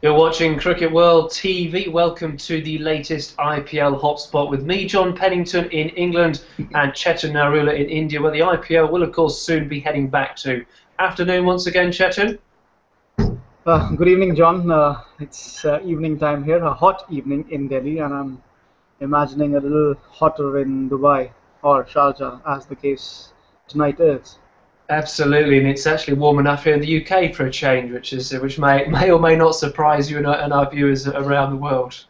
You're watching Cricket World TV. Welcome to the latest IPL hotspot with me, John Pennington in England, and Chetan Narula in India, where the IPL will, of course, soon be heading back to. Afternoon once again, Chetan. Good evening, John. It's evening time here, a hot evening in Delhi, and I'm imagining a little hotter in Dubai or Sharjah, as the case tonight is. Absolutely, and it's actually warm enough here in the UK for a change, which may or may not surprise you and our viewers around the world.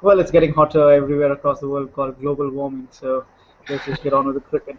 Well, it's getting hotter everywhere across the world, called global warming. So let's just get on with the cricket.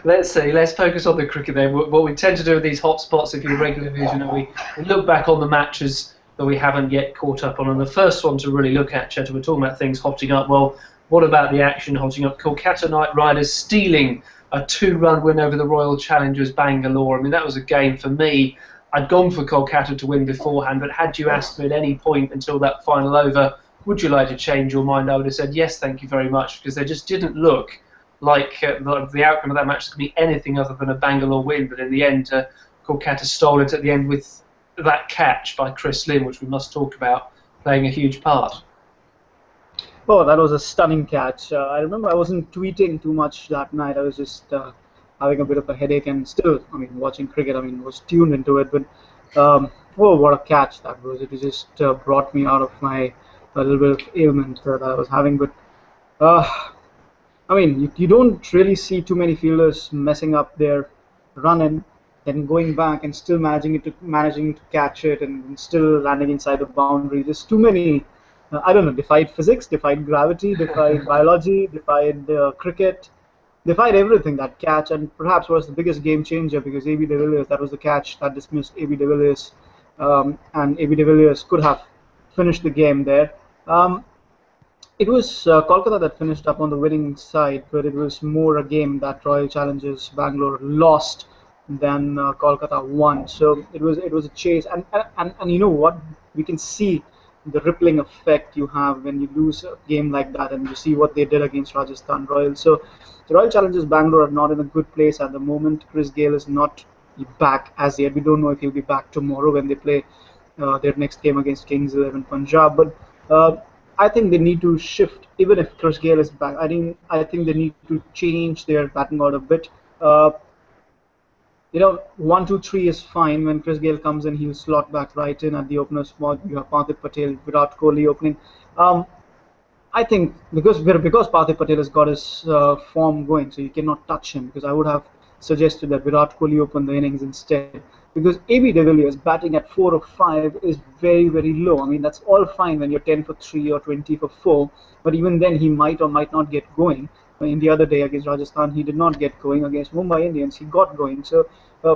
Let's see. Let's focus on the cricket then. What we tend to do with these hotspots, if you're regular viewers, we look back on the matches that we haven't yet caught up on. And the first one to really look at, Chetan, we're talking about things hotting up. Well, what about the action hotting up? Kolkata Knight Riders stealing a 2-run win over the Royal Challengers Bangalore. I mean, that was a game for me. I'd gone for Kolkata to win beforehand, but had you asked me at any point until that final over, would you like to change your mind, I would have said yes, thank you very much, because they just didn't look like the outcome of that match could be anything other than a Bangalore win. But in the end, Kolkata stole it at the end with that catch by Chris Lynn, which we must talk about, playing a huge part. Oh, that was a stunning catch. I remember I wasn't tweeting too much that night. I was just having a bit of a headache and still, watching cricket. Was tuned into it. But oh, what a catch that was! It just brought me out of my a little bit of ailment that I was having. But you don't really see too many fielders messing up their run-in, then going back and still managing to catch it and still landing inside the boundary. There's too many. I don't know, defied physics, defied gravity, defied biology, defied cricket, defied everything, that catch, and perhaps was the biggest game changer because AB de Villiers, that was the catch that dismissed AB de Villiers, and AB de Villiers could have finished the game there. It was Kolkata that finished up on the winning side, but it was more a game that Royal Challengers Bangalore lost than Kolkata won. So it was a chase, and you know what, we can see the rippling effect you have when you lose a game like that, and you see what they did against Rajasthan Royals. So the Royal Challengers Bangalore are not in a good place at the moment. Chris Gayle is not back as yet. We don't know if he'll be back tomorrow when they play their next game against Kings 11 Punjab. But I think they need to shift, even if Chris Gayle is back. I think they need to change their batting order a bit. 1, 2, 3 is fine. When Chris Gayle comes in, he'll slot back right in at the opener spot. You have Parthiv Patel, Virat Kohli opening. I think because Parthiv Patel has got his form going, so you cannot touch him, because I would have suggested that Virat Kohli open the innings instead. Because AB de Villiers batting at 4 or 5 is very, very low. That's all fine when you're 10 for 3 or 20 for 4, but even then he might or might not get going. In the other day against Rajasthan, he did not get going. Against Mumbai Indians, he got going. So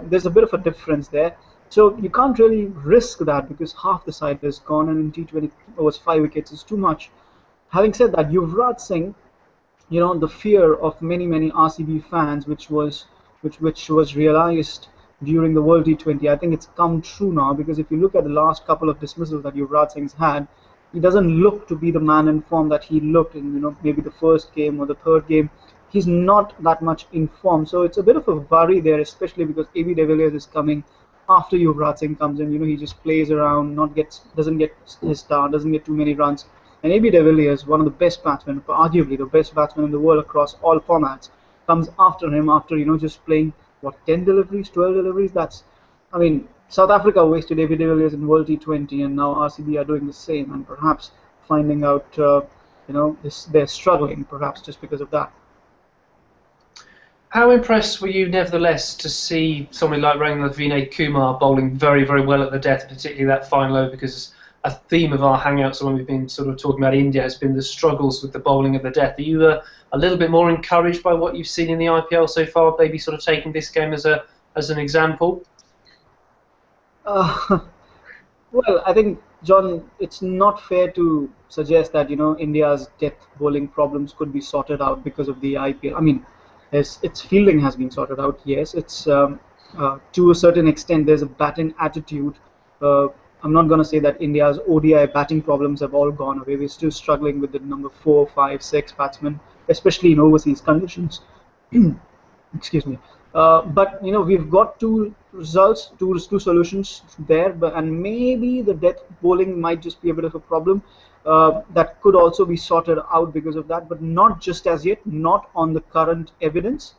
there's a bit of a difference there. So you can't really risk that because half the side is gone, and in T20 overs 5 wickets is too much. Having said that, Yuvraj Singh, the fear of many RCB fans, which was realized during the World T20, I think it's come true now, because if you look at the last couple of dismissals that Yuvraj Singh's had, he doesn't look to be the man in form that he looked in, maybe the first game or the third game. He's not that much in form, so it's a bit of a worry there, especially because AB de Villiers is coming after Yuvraj Singh comes in. He just plays around, doesn't get his start, doesn't get too many runs. And AB de Villiers, one of the best batsmen, arguably the best batsman in the world across all formats, comes after him after just playing 10 deliveries, 12 deliveries. South Africa wasted AB de Villiers in World T20, and now RCB are doing the same, and perhaps finding out, they're struggling, perhaps just because of that. How impressed were you, nevertheless, to see somebody like Ranganathan Vinay Kumar bowling very, very well at the death, particularly that final over? Because a theme of our hangouts when we've been sort of talking about India has been the struggles with the bowling at the death. Are you a little bit more encouraged by what you've seen in the IPL so far, maybe sort of taking this game as an example? Well, I think, John, it's not fair to suggest that India's death bowling problems could be sorted out because of the IPL. Its fielding has been sorted out. Yes, it's to a certain extent there's a batting attitude. I'm not going to say that India's ODI batting problems have all gone away. We're still struggling with the number 4, 5, 6 batsmen, especially in overseas conditions. Excuse me. But we've got two results, two solutions there, and maybe the death bowling might just be a bit of a problem that could also be sorted out because of that, but not just as yet, not on the current evidence.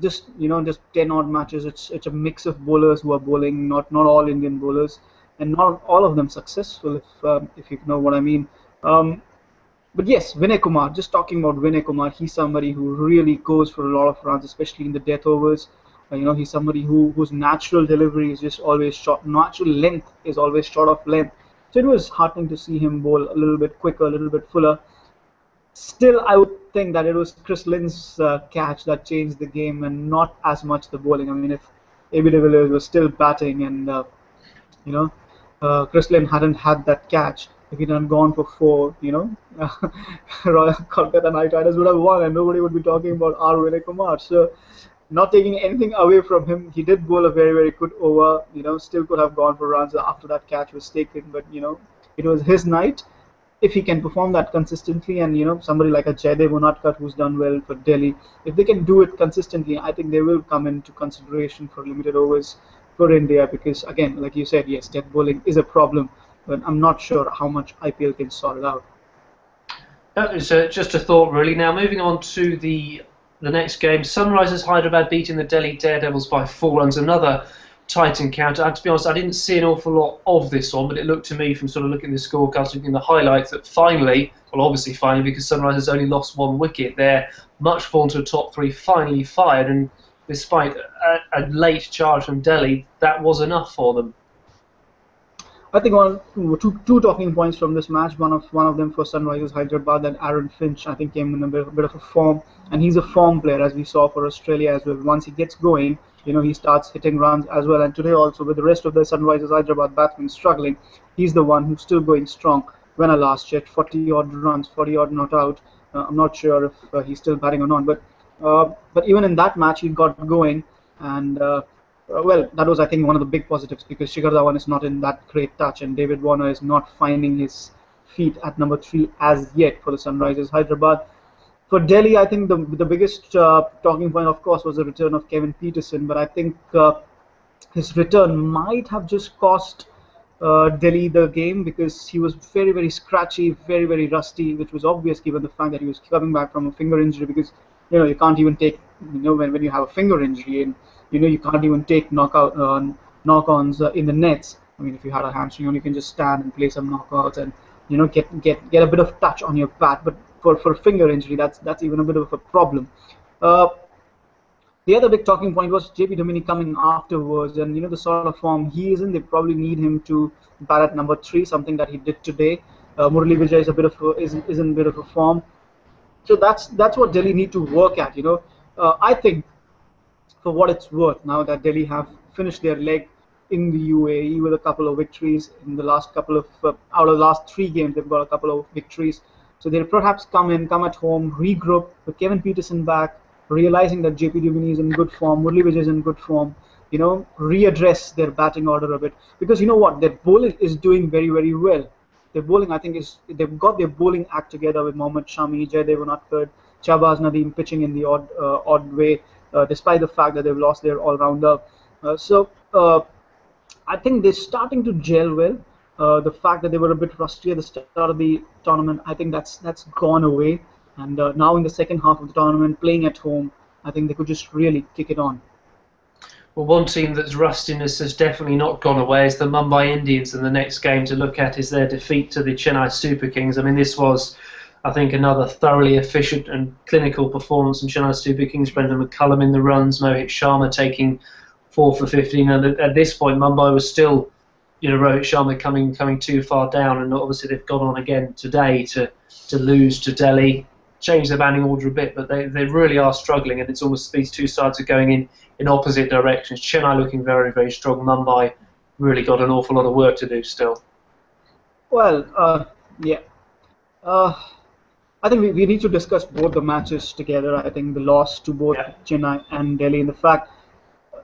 Just 10 odd matches. It's a mix of bowlers who are bowling, not all Indian bowlers, and not all of them successful. If you know what I mean. But yes, Vinay Kumar, just talking about Vinay Kumar, he's somebody who really goes for a lot of runs, especially in the death overs. He's somebody whose natural delivery is just always short, natural length is always short of length. So it was heartening to see him bowl a little bit quicker, a little bit fuller. Still, I would think that it was Chris Lynn's catch that changed the game and not as much the bowling. I mean, if AB de Villiers was still batting and you know, Chris Lynn hadn't had that catch, if he'd had gone for four, Royal Kolkata Knight Riders would have won, and nobody would be talking about R. Vinay Kumar. So, not taking anything away from him, he did bowl a very, very good over. Still could have gone for runs after that catch was taken, but it was his night. If he can perform that consistently, and somebody like a Jaydev Unadkat who's done well for Delhi, if they can do it consistently, I think they will come into consideration for limited overs for India, because again, like you said, yes, death bowling is a problem, but I'm not sure how much IPL can sort it out. That was just a thought, really. Now, moving on to the next game, Sunrisers Hyderabad beating the Delhi Daredevils by 4 runs. Another tight encounter. And to be honest, I didn't see an awful lot of this one, but it looked to me from sort of looking at the scorecards, looking at the highlights, that finally, because Sunrisers only lost 1 wicket, their much vaunted top 3 finally fired, and despite a late charge from Delhi, that was enough for them. I think two talking points from this match. One of them for Sunrisers Hyderabad, and Aaron Finch, I think, came in a bit of a form, and he's a form player, as we saw for Australia as well. Once he gets going, he starts hitting runs as well. And today also, with the rest of the Sunrisers Hyderabad batsmen struggling, he's the one who's still going strong. When I last checked, 40 odd runs, 40 odd not out. I'm not sure if he's still batting or not, but even in that match, he got going, and well, that was, I think, one of the big positives, because Shikhar Dhawan is not in that great touch, and David Warner is not finding his feet at number 3 as yet for the Sunrisers Hyderabad. For Delhi, I think the biggest talking point, of course, was the return of Kevin Peterson, but I think his return might have just cost Delhi the game, because he was very, very scratchy, very, very rusty, which was obvious given the fact that he was coming back from a finger injury, because you can't even take, when you have a finger injury, and you can't even take knock-ons in the nets. I mean, if you had a hamstring, you can just stand and play some knockouts and get a bit of touch on your bat. But for finger injury, that's even a bit of a problem. The other big talking point was JP Duminy coming afterwards, and the sort of form he is in. They probably need him to bat at number 3, something that he did today. Murali Vijay is in a bit of a form. So that's what Delhi need to work at. I think, for what it's worth, now that Delhi have finished their leg in the UAE with a couple of victories in the last couple of out of the last 3 games, they've got a couple of victories. So they'll perhaps come at home, regroup with Kevin Peterson back, realizing that JP Duminy is in good form, Murali Vijay is in good form. Readdress their batting order a bit, because what, their bowling is doing very, very well. Their bowling, I think, they've got their bowling act together with Mohammad Shami, Jaydev Unadkat, Shahbaz Nadeem pitching in the odd way, despite the fact that they've lost their all-rounder. So I think they're starting to gel well. The fact that they were a bit rusty at the start of the tournament, I think that's gone away. And now in the second half of the tournament, playing at home, I think they could just really kick it on. Well, one team that's rustiness has definitely not gone away is the Mumbai Indians, and the next game to look at is their defeat to the Chennai Super Kings. I mean, this was, I think, another thoroughly efficient and clinical performance from Chennai Super Kings. Brendan McCullum in the runs, Mohit Sharma taking 4 for 15, and at this point Mumbai was still, Rohit Sharma coming too far down, and obviously they've gone on again today to lose to Delhi, change the batting order a bit, but they really are struggling, and it's almost these two sides are going in opposite directions. Chennai looking very, very strong. Mumbai really got an awful lot of work to do still. Well, yeah. I think we need to discuss both the matches together. I think the loss to both Chennai and Delhi, and the fact,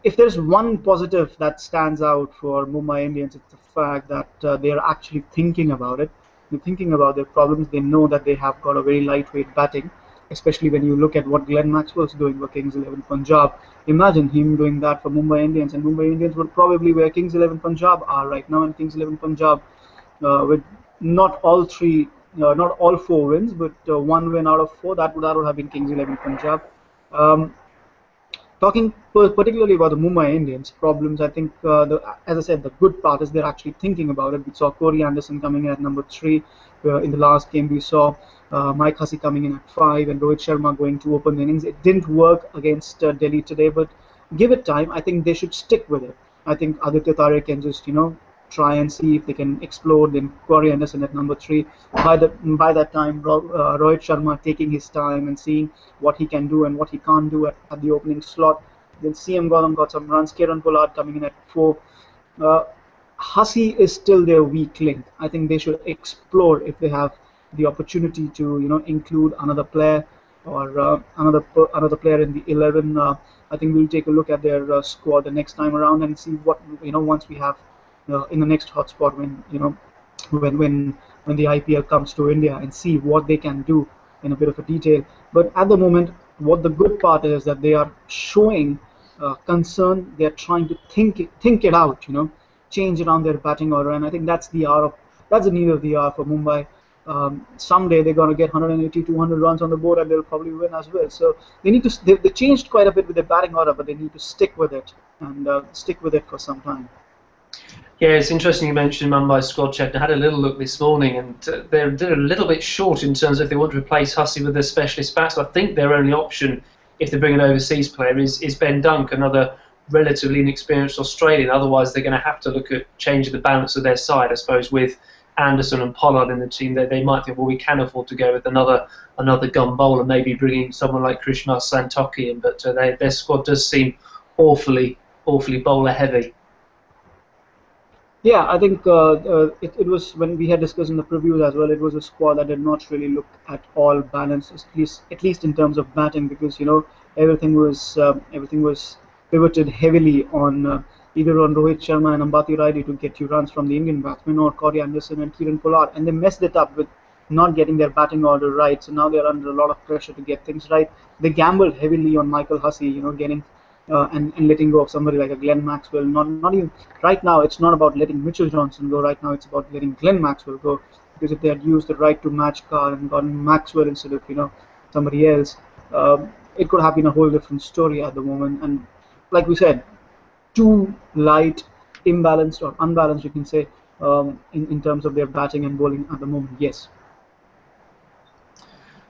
if there's one positive that stands out for Mumbai Indians, it's the fact that they're actually thinking about it. They're thinking about their problems. They know that they have got a very lightweight batting. especially when you look at what Glenn Maxwell's doing for Kings 11 Punjab. Imagine him doing that for Mumbai Indians, and Mumbai Indians would probably where Kings 11 Punjab are right now, and Kings 11 Punjab with not all three, not all four wins, but one win out of four. That would have been Kings 11 Punjab. Um, Talking particularly about the Mumbai Indians problems, I think, as I said, the good part is they're actually thinking about it. We saw Corey Anderson coming in at number 3. In the last game, we saw Mike Hussey coming in at 5 and Rohit Sharma going to open the innings. It didn't work against Delhi today, but give it time. I think they should stick with it. I think Aditya Tare can just, try and see if they can explode. Then Corey Anderson at number 3. By that time, Rohit Sharma taking his time and seeing what he can do and what he can't do at the opening slot. Then CM Gautam got some runs. Kieran Pollard coming in at 4. Uh, Hussey is still their weak link. I think they should explore if they have the opportunity to, include another player or another player in the 11. I think we'll take a look at their squad the next time around and see what once we have in the next hotspot when when the IPL comes to India and see what they can do in a bit of a detail. But at the moment, what the good part is that they are showing concern. They are trying to think it out, change around their batting order, and I think that's the need of the hour for Mumbai. Someday they're going to get 180, 200 runs on the board, and they'll probably win as well. So they need to. They changed quite a bit with their batting order, but they need to stick with it and stick with it for some time. Yeah, it's interesting you mentioned Mumbai's squad check. I had a little look this morning, and they're a little bit short in terms of if they want to replace Hussey with a specialist bat. So I think their only option, if they bring an overseas player, is Ben Dunk, another relatively inexperienced Australian. Otherwise, they're going to have to look at changing the balance of their side. I suppose with Anderson and Pollard in the team, they might think, well, we can afford to go with another gun bowler, maybe bringing someone like Krishna Santoki in. But their squad does seem awfully bowler heavy. Yeah, I think it was when we had discussed in the previews as well. It was a squad that did not really look at all balanced, at least in terms of batting, because everything was pivoted heavily on either on Rohit Sharma and Ambati Rayudu to get you runs from the Indian batsmen, or Corey Anderson and Kieran Pollard, and they messed it up with not getting their batting order right. So now they're under a lot of pressure to get things right. They gambled heavily on Michael Hussey, getting. And letting go of somebody like a Glenn Maxwell. Not even right now. It's not about letting Mitchell Johnson go. Right now, it's about letting Glenn Maxwell go. Because if they had used the right to match card and gotten Maxwell instead of somebody else, it could have been a whole different story at the moment. And like we said, too light, imbalanced or unbalanced, you can say, in terms of their batting and bowling at the moment. Yes.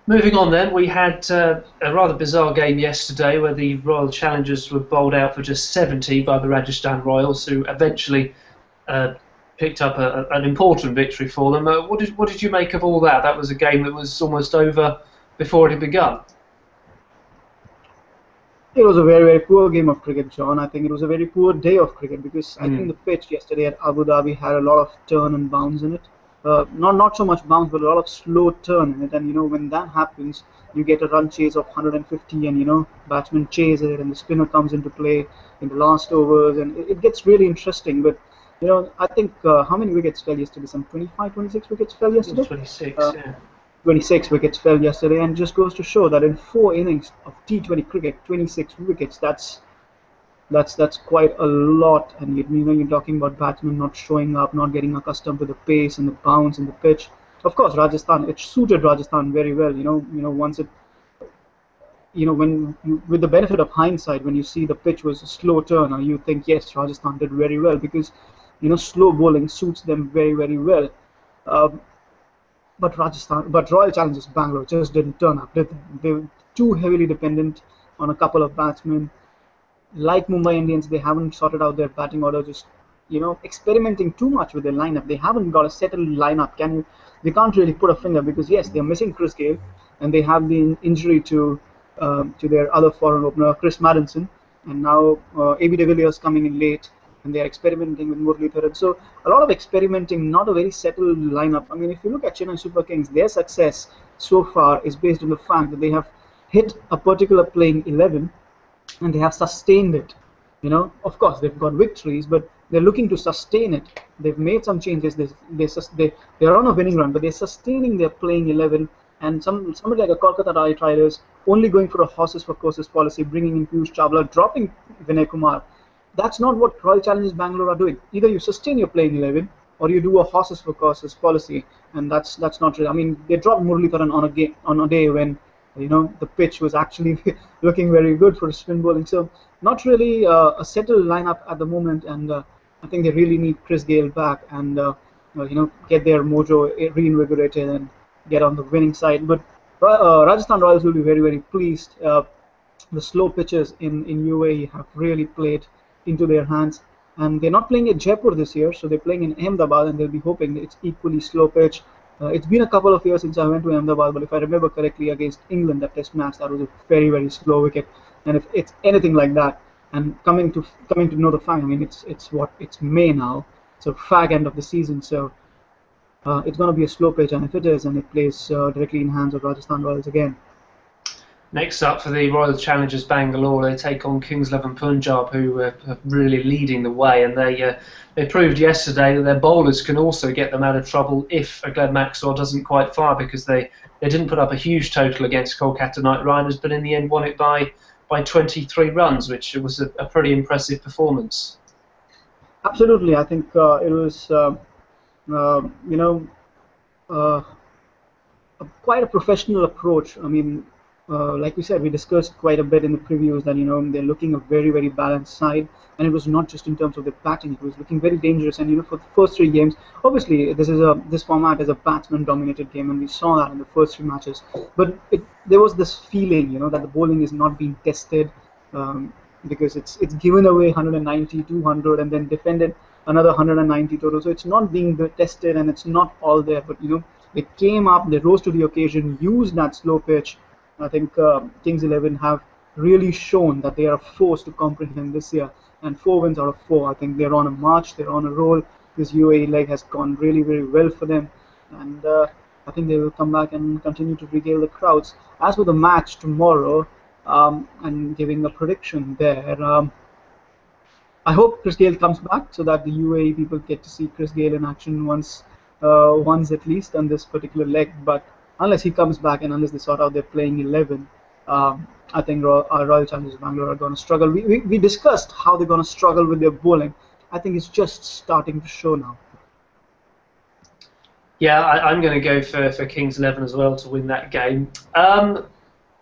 Moving on then, we had a rather bizarre game yesterday where the Royal Challengers were bowled out for just 70 by the Rajasthan Royals, who eventually picked up an important victory for them. What did you make of all that? That was a game that was almost over before it had begun. It was a very, very poor game of cricket, John. I think it was a very poor day of cricket because I think the pitch yesterday at Abu Dhabi had a lot of turn and bounce in it. Not so much bounce, but a lot of slow turn in it. And when that happens, you get a run chase of 150, and batsmen chase it, and the spinner comes into play in the last overs, and it gets really interesting. But I think how many wickets fell yesterday? Some 25, 26 wickets fell yesterday. 26, yeah. 26 wickets fell yesterday, and just goes to show that in 4 innings of T20 cricket, 26 wickets. That's quite a lot, and you're talking about batsmen not showing up, not getting accustomed to the pace and the bounce and the pitch. Of course, Rajasthan, it suited Rajasthan very well. Once it, when with the benefit of hindsight, when you see the pitch was a slow turner, you think yes, Rajasthan did very well because slow bowling suits them very, very well. But Royal Challengers Bangalore just didn't turn up. They were too heavily dependent on a couple of batsmen. Like Mumbai Indians, they haven't sorted out their batting order, just experimenting too much with their lineup. They haven't got a settled lineup. They can't really put a finger because yes, they're missing Chris Gale, and they have the injury to their other foreign opener, Chris Madison, and now AB de Villiers coming in late, and they're experimenting with Muralitharan. So a lot of experimenting, not a very settled lineup. I mean, if you look at Chennai Super Kings, their success so far is based on the fact that they have hit a particular playing 11. And they have sustained it. Of course, they've got victories, but they're looking to sustain it. They've made some changes. They're on a winning run, but they're sustaining their playing 11 and somebody like a Kolkata Knight Riders only going for a horses for courses policy, bringing in Piyush Chawla, dropping Vinay Kumar. That's not what Royal Challengers Bangalore are doing. Either you sustain your playing 11 or you do a horses for courses policy, and that's not really. I mean, they dropped Muralitharan on a day when the pitch was actually looking very good for spin bowling. So not really a settled lineup at the moment, and I think they really need Chris Gayle back and get their mojo reinvigorated and get on the winning side. But Rajasthan Royals will be very, very pleased. The slow pitches in UAE have really played into their hands, and they're not playing at Jaipur this year, so they're playing in Ahmedabad, and they'll be hoping that it's equally slow pitch. It's been a couple of years since I went to Ahmedabad, but if I remember correctly, against England, that Test match, that was a very, very slow wicket. And if it's anything like that, and coming to know the fact, I mean, it's May now, so fag end of the season, so it's going to be a slow pitch, and if it is, and it plays directly in hands of Rajasthan Royals again. Next up for the Royal Challengers Bangalore, they take on Kings 11 Punjab, who are really leading the way, and they proved yesterday that their bowlers can also get them out of trouble if Glenn Maxwell doesn't quite fire, because they didn't put up a huge total against Kolkata Knight Riders, but in the end won it by 23 runs, which was a pretty impressive performance. Absolutely, I think it was quite a professional approach. I mean, like we said, we discussed quite a bit in the previews that they're looking a very, very balanced side, and it was not just in terms of the batting; it was looking very dangerous. And for the first three games, obviously this format is a batsman-dominated game, and we saw that in the first three matches. But there was this feeling, that the bowling is not being tested because it's given away 190, 200, and then defended another 190 total. So it's not being tested, and it's not all there. But they came up, they rose to the occasion, used that slow pitch. I think Kings 11 have really shown that they are a force to comprehend this year, and 4 wins out of 4. I think they're on a march, they're on a roll. This UAE leg has gone really, very well for them, and I think they will come back and continue to regale the crowds. As for the match tomorrow, and giving a prediction there, I hope Chris Gayle comes back so that the UAE people get to see Chris Gayle in action once at least on this particular leg, but unless he comes back and unless they sort out their playing 11, I think our Royal Challengers Bangalore are going to struggle. We discussed how they're going to struggle with their bowling. I think it's just starting to show now. Yeah, I'm going to go for Kings 11 as well to win that game.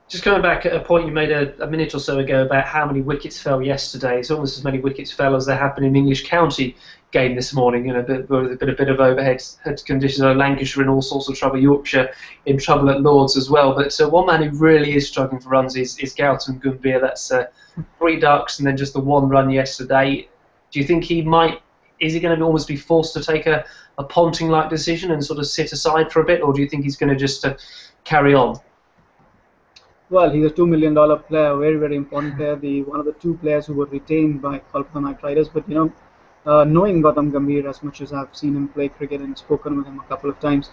Just going back at a point you made a minute or so ago about how many wickets fell yesterday. It's almost as many wickets fell as there have been in English County game this morning. With a bit of overhead conditions. Lancashire in all sorts of trouble. Yorkshire in trouble at Lords as well. But one man who really is struggling for runs is Gautam Gambhir. That's 3 ducks and then just the 1 run yesterday. Do you think he might? Is he going to almost be forced to take a Ponting-like decision and sort of sit aside for a bit, or do you think he's going to just carry on? Well, he's a $2 million player, very, very important player. One of the 2 players who were retained by Kolkata Knight Riders. But knowing Gautam Gambhir as much as I've seen him play cricket and spoken with him a couple of times,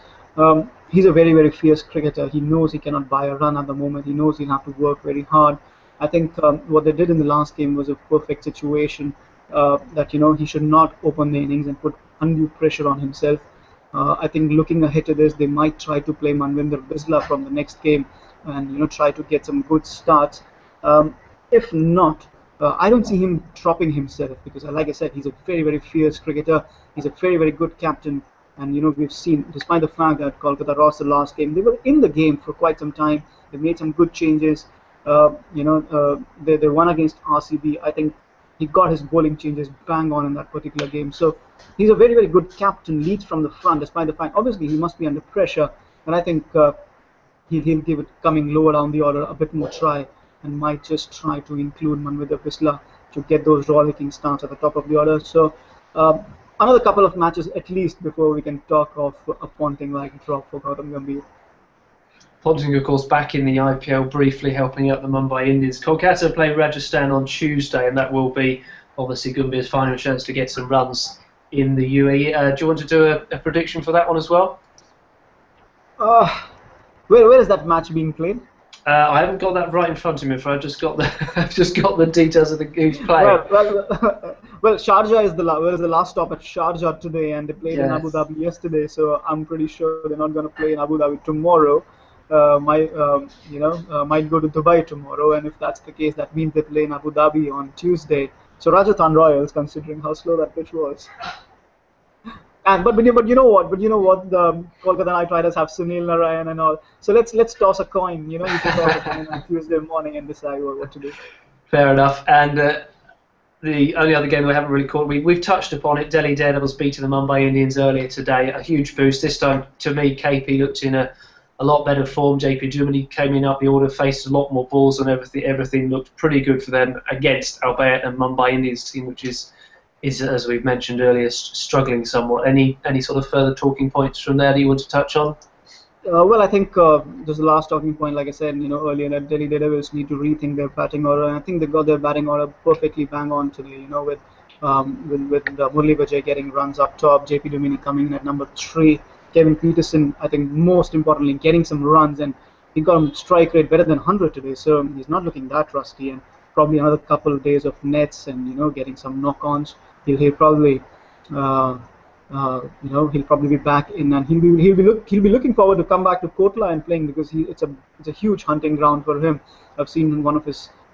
he's a very, very fierce cricketer. He knows he cannot buy a run at the moment. He knows he'll have to work very hard. I think what they did in the last game was a perfect situation. That he should not open the innings and put undue pressure on himself. I think looking ahead to this, they might try to play Manvinder Bisla from the next game and try to get some good starts. If not, I don't see him dropping himself because, like I said, he's a very, very fierce cricketer. He's a very, very good captain, and we've seen, despite the fact that Kolkata lost the last game, they were in the game for quite some time. They made some good changes. They won against RCB. I think he got his bowling changes bang on in that particular game. So he's a very, very good captain, leads from the front, despite the fact, obviously, he must be under pressure. But I think he'll give it, coming lower down the order, a bit more try, and might just try to include Manvinder Bisla to get those rollicking starts at the top of the order. So another couple of matches at least before we can talk of a Ponting-like drop for Gautam Gambhir. Ponting, of course, back in the IPL, briefly helping out the Mumbai Indians. Kolkata play Rajasthan on Tuesday, and that will be obviously Gambhir's final chance to get some runs in the UAE. Do you want to do a prediction for that one as well? Where is that match being played? I haven't got that right in front of me. I've just got the details of who's playing. Well, Sharjah is the last stop at Sharjah today, and they played in Abu Dhabi yesterday. So I'm pretty sure they're not going to play in Abu Dhabi tomorrow. might go to Dubai tomorrow, and if that's the case, that means they play in Abu Dhabi on Tuesday. So Rajasthan Royals, considering how slow that pitch was. And but you know what, the Kolkata Knight Riders have Sunil Narayan and all. So let's toss a coin. You can toss a coin on Tuesday morning and decide what to do. Fair enough. And the only other game we haven't really caught, we've touched upon it. Delhi Daredevils beating the Mumbai Indians earlier today. A huge boost. This time, to me, KP looked in a lot better form. JP Duminy came in up the order, faced a lot more balls, and everything looked pretty good for them against albeit a Mumbai Indians team, which is as we've mentioned earlier, struggling somewhat. Any sort of further talking points from there that you want to touch on? Well, I think just the last talking point, like I said, earlier, that Delhi Daredevils need to rethink their batting order, and I think they got their batting order perfectly bang on today. With Murli Vijay getting runs up top, JP Duminy coming in at number 3, Kevin Peterson, I think most importantly, getting some runs, and he got a strike rate better than 100 today, so he's not looking that rusty, and probably another couple of days of nets and getting some knock-ons. He'll probably. He'll probably be back in, and he'll be looking forward to come back to Kotla and playing, because it's a huge hunting ground for him. I've seen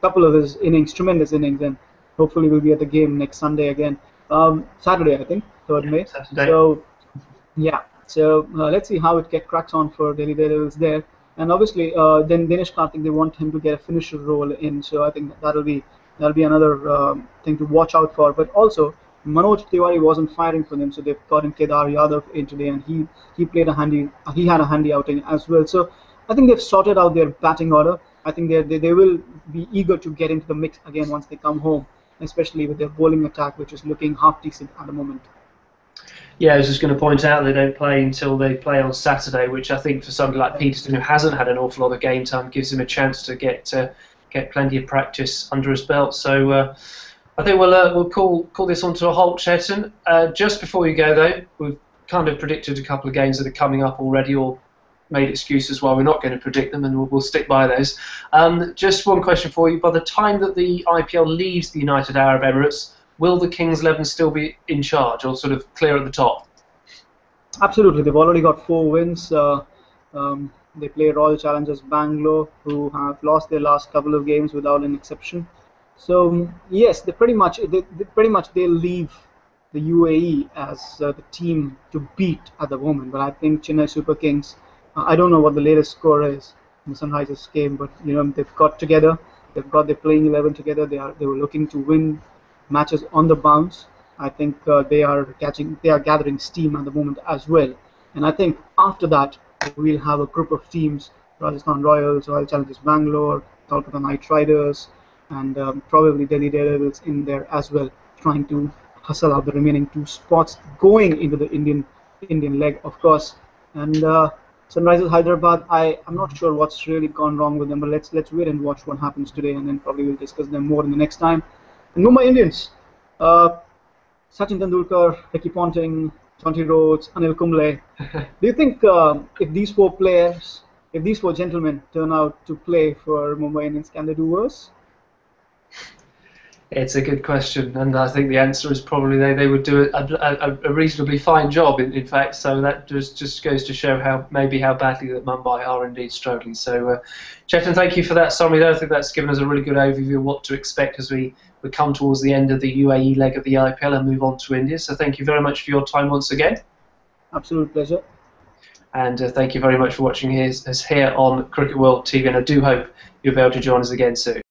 couple of his innings, tremendous innings, and hopefully we'll be at the game next Sunday again, Saturday I think, 3rd May. Saturday. So yeah, let's see how it cracks on for Delhi Daredevils there, and obviously then Dinesh Karthik, they want him to get a finisher role in, so I think that'll be another thing to watch out for, but also. Manoj Tiwari wasn't firing for them, so they've got in Kedar Yadav in today, and he had a handy outing as well. So I think they've sorted out their batting order. I think they will be eager to get into the mix again once they come home, especially with their bowling attack, which is looking half decent at the moment. Yeah, I was just going to point out they don't play until they play on Saturday, which I think for somebody like Peterson, who hasn't had an awful lot of game time, gives him a chance to get plenty of practice under his belt. So. I think we'll call this on to a halt, Chetan. Just before you go, though, we've kind of predicted a couple of games that are coming up already, or made excuses why we're not going to predict them, and we'll stick by those. Just one question for you. By the time that the IPL leaves the United Arab Emirates, will the Kings 11 still be in charge, or sort of clear at the top? Absolutely. They've already got 4 wins. They play Royal Challengers Bangalore, who have lost their last couple of games without an exception. So yes, they'll leave the UAE as the team to beat at the moment. But I think Chennai Super Kings, I don't know what the latest score is in the Sunrisers game, but they've got together. They've got their playing 11 together. They were looking to win matches on the bounce. I think they are gathering steam at the moment as well. And I think after that we'll have a group of teams: Rajasthan Royals, Royal Challengers Bangalore, Kolkata Knight Riders, and probably Delhi Daredevils in there as well, trying to hustle out the remaining 2 spots going into the Indian leg, of course. And Sunrisers Hyderabad, I'm not sure what's really gone wrong with them, but let's wait and watch what happens today, and then probably we'll discuss them more in the next time. And Mumbai Indians, Sachin Tendulkar, Ricky Ponting, Jonty Rhodes, Anil Kumble. Do you think if these 4 gentlemen turn out to play for Mumbai Indians, can they do worse? It's a good question, and I think the answer is probably they would do a reasonably fine job, in fact. So that just goes to show how badly that Mumbai are indeed struggling. So, Chetan, thank you for that summary. I think that's given us a really good overview of what to expect as we come towards the end of the UAE leg of the IPL and move on to India. So thank you very much for your time once again. Absolute pleasure. And thank you very much for watching us here on Cricket World TV, and I do hope you'll be able to join us again soon.